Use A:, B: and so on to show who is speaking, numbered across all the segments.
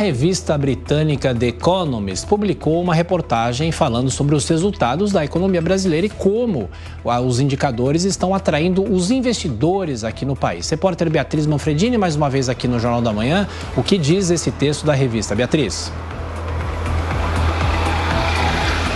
A: A revista britânica The Economist publicou uma reportagem falando sobre os resultados da economia brasileira e como os indicadores estão atraindo os investidores aqui no país. Repórter Beatriz Manfredini, mais uma vez aqui no Jornal da Manhã. O que diz esse texto da revista? Beatriz.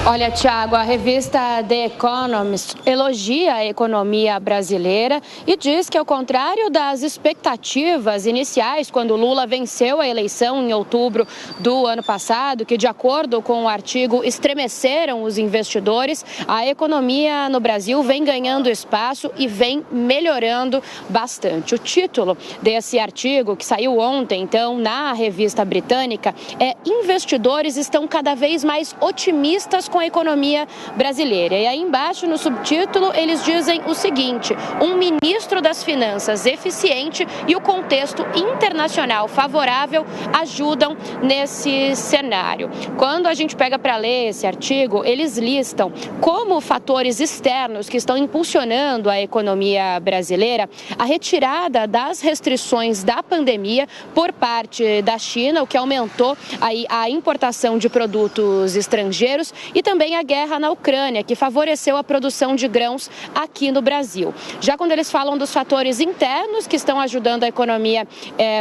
B: Olha, Tiago, a revista The Economist elogia a economia brasileira e diz que, ao contrário das expectativas iniciais, quando Lula venceu a eleição em outubro do ano passado, que, de acordo com o artigo, estremeceram os investidores, a economia no Brasil vem ganhando espaço e vem melhorando bastante. O título desse artigo, que saiu ontem, então, na revista britânica, é "Investidores estão cada vez mais otimistas com a economia brasileira". E aí embaixo, no subtítulo, eles dizem o seguinte: um ministro das Finanças eficiente e o contexto internacional favorável ajudam nesse cenário. Quando a gente pega para ler esse artigo, eles listam como fatores externos que estão impulsionando a economia brasileira a retirada das restrições da pandemia por parte da China, o que aumentou aí a importação de produtos estrangeiros, e também a guerra na Ucrânia, que favoreceu a produção de grãos aqui no Brasil. Já quando eles falam dos fatores internos que estão ajudando a economia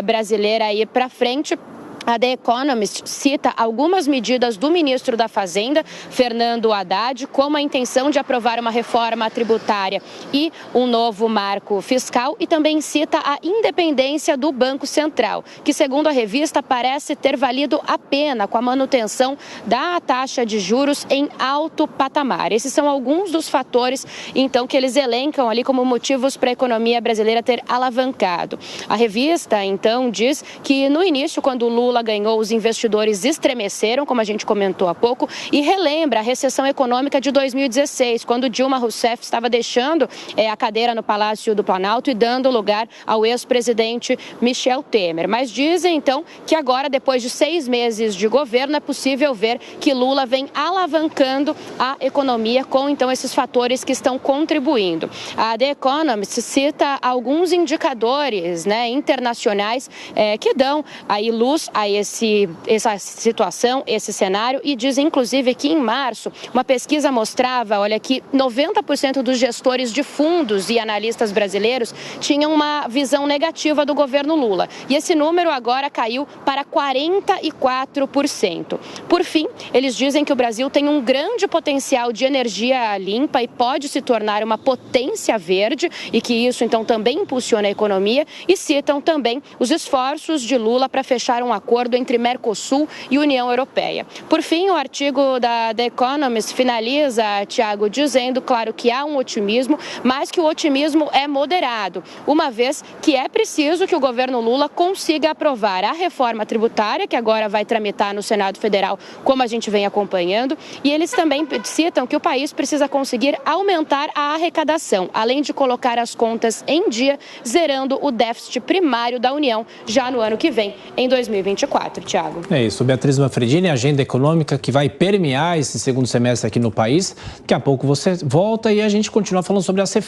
B: brasileira a ir para frente, a The Economist cita algumas medidas do ministro da Fazenda, Fernando Haddad, como a intenção de aprovar uma reforma tributária e um novo marco fiscal, e também cita a independência do Banco Central, que, segundo a revista, parece ter valido a pena com a manutenção da taxa de juros em alto patamar. Esses são alguns dos fatores, então, que eles elencam ali como motivos para a economia brasileira ter alavancado. A revista, então, diz que no início, quando Lula ganhou, os investidores estremeceram, como a gente comentou há pouco, e relembra a recessão econômica de 2016, quando Dilma Rousseff estava deixando a cadeira no Palácio do Planalto e dando lugar ao ex-presidente Michel Temer. Mas dizem, então, que agora, depois de 6 meses de governo, é possível ver que Lula vem alavancando a economia com, então, esses fatores que estão contribuindo. A The Economist cita alguns indicadores, internacionais que dão aí luz a essa situação, esse cenário, e diz, inclusive, que em março uma pesquisa mostrava, que 90% dos gestores de fundos e analistas brasileiros tinham uma visão negativa do governo Lula. E esse número agora caiu para 44%. Por fim, eles dizem que o Brasil tem um grande potencial de energia limpa e pode se tornar uma potência verde, e que isso, então, também impulsiona a economia, e citam também os esforços de Lula para fechar um acordo entre Mercosul e União Europeia. Por fim, o artigo da The Economist finaliza, Tiago, dizendo, claro, que há um otimismo, mas que o otimismo é moderado, uma vez que é preciso que o governo Lula consiga aprovar a reforma tributária, que agora vai tramitar no Senado Federal, como a gente vem acompanhando, e eles também citam que o país precisa conseguir aumentar a arrecadação, além de colocar as contas em dia, zerando o déficit primário da União já no ano que vem, em 2024, Tiago.
A: É isso, Beatriz Manfredini, agenda econômica que vai permear esse segundo semestre aqui no país. Daqui a pouco você volta e a gente continua falando sobre as reformas.